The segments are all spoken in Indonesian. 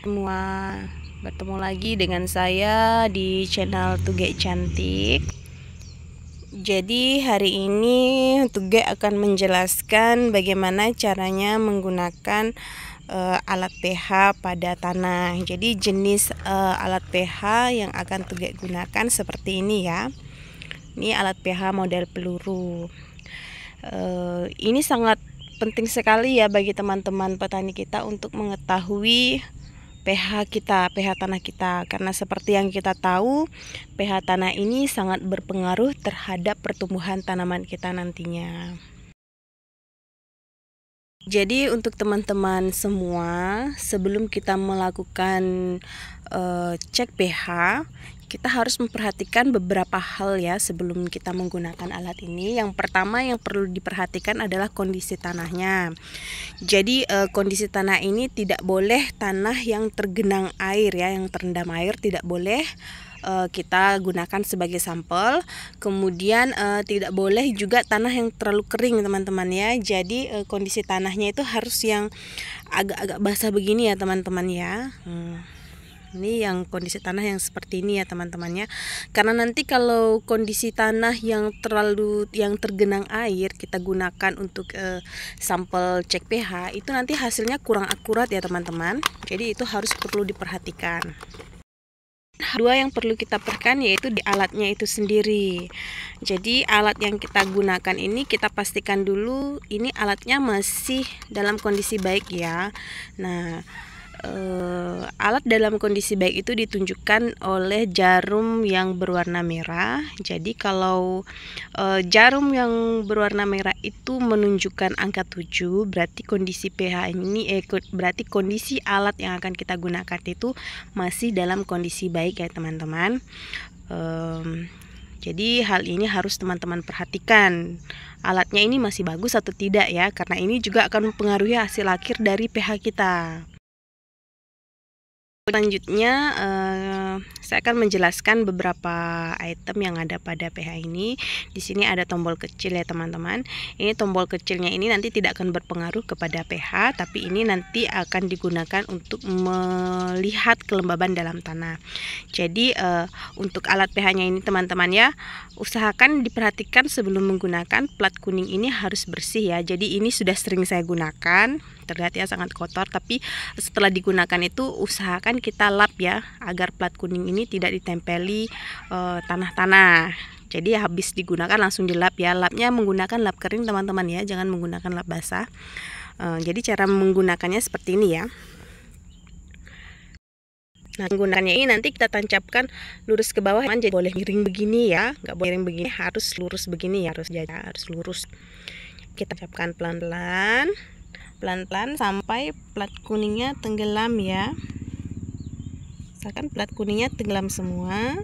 semua, bertemu lagi dengan saya di channel Tuge Cantik. Jadi hari ini Tuge akan menjelaskan bagaimana caranya menggunakan alat pH pada tanah. Jadi jenis alat pH yang akan Tuge gunakan seperti ini ya. Ini alat pH model peluru. Ini sangat penting sekali ya bagi teman-teman petani kita untuk mengetahui pH kita, pH tanah kita, karena seperti yang kita tahu, pH tanah ini sangat berpengaruh terhadap pertumbuhan tanaman kita nantinya. Jadi untuk teman-teman semua, sebelum kita melakukan cek pH, kita harus memperhatikan beberapa hal ya sebelum kita menggunakan alat ini. Yang pertama yang perlu diperhatikan adalah kondisi tanahnya. Jadi kondisi tanah ini tidak boleh tanah yang tergenang air ya, yang terendam air tidak boleh kita gunakan sebagai sampel. Kemudian tidak boleh juga tanah yang terlalu kering teman-teman ya. Jadi kondisi tanahnya itu harus yang agak-agak basah begini ya teman-teman ya. Ini yang kondisi tanah yang seperti ini ya teman-temannya. Karena nanti kalau kondisi tanah yang tergenang air kita gunakan untuk sampel cek pH, itu nanti hasilnya kurang akurat ya teman-teman. Jadi itu harus perlu diperhatikan. Dua yang perlu kita perhatikan yaitu di alatnya itu sendiri. Jadi alat yang kita gunakan ini kita pastikan dulu ini alatnya masih dalam kondisi baik ya. Nah, alat dalam kondisi baik itu ditunjukkan oleh jarum yang berwarna merah. Jadi kalau jarum yang berwarna merah itu menunjukkan angka 7, berarti kondisi pH ini berarti kondisi alat yang akan kita gunakan itu masih dalam kondisi baik ya teman-teman. Jadi hal ini harus teman-teman perhatikan, alatnya ini masih bagus atau tidak ya, karena ini juga akan mempengaruhi hasil akhir dari pH kita. Selanjutnya saya akan menjelaskan beberapa item yang ada pada pH ini. Di sini ada tombol kecil ya teman-teman. Ini tombol kecilnya ini nanti tidak akan berpengaruh kepada pH, tapi ini nanti akan digunakan untuk melihat kelembaban dalam tanah. Jadi untuk alat pH-nya ini teman-teman ya, usahakan diperhatikan sebelum menggunakan plat kuning ini harus bersih ya. Jadi ini sudah sering saya gunakan, terlihat ya sangat kotor, tapi setelah digunakan itu usahakan kita lap ya agar plat kuning ini tidak ditempeli tanah-tanah. Jadi habis digunakan langsung dilap ya. Lapnya menggunakan lap kering teman-teman ya, jangan menggunakan lap basah. Jadi cara menggunakannya seperti ini ya. Nah, menggunakannya ini nanti kita tancapkan lurus ke bawah, jadi boleh miring begini ya, nggak boleh miring begini, harus lurus begini ya, harus lurus. Kita tancapkan pelan-pelan sampai plat kuningnya tenggelam ya. Misalkan plat kuningnya tenggelam semua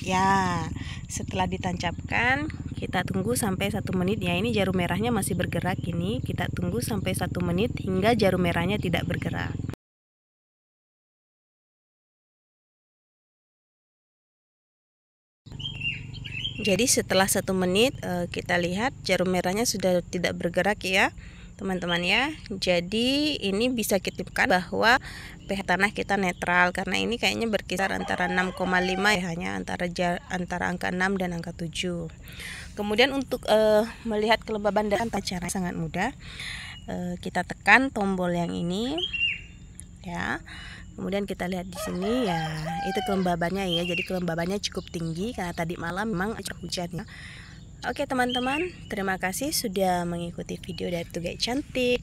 ya. Setelah ditancapkan kita tunggu sampai 1 menit ya. Ini jarum merahnya masih bergerak, ini kita tunggu sampai 1 menit hingga jarum merahnya tidak bergerak. Jadi setelah 1 menit kita lihat jarum merahnya sudah tidak bergerak ya teman-teman ya. Jadi ini bisa kita katakan bahwa pH tanah kita netral, karena ini kayaknya berkisar antara 6,5 ya, hanya antara angka 6 dan angka 7. Kemudian untuk melihat kelembaban dan cara sangat mudah. Kita tekan tombol yang ini ya. Kemudian kita lihat di sini ya, itu kelembabannya ya. Jadi kelembabannya cukup tinggi karena tadi malam memang hujan ya. Oke teman-teman, terima kasih sudah mengikuti video dari Tuge Cantik.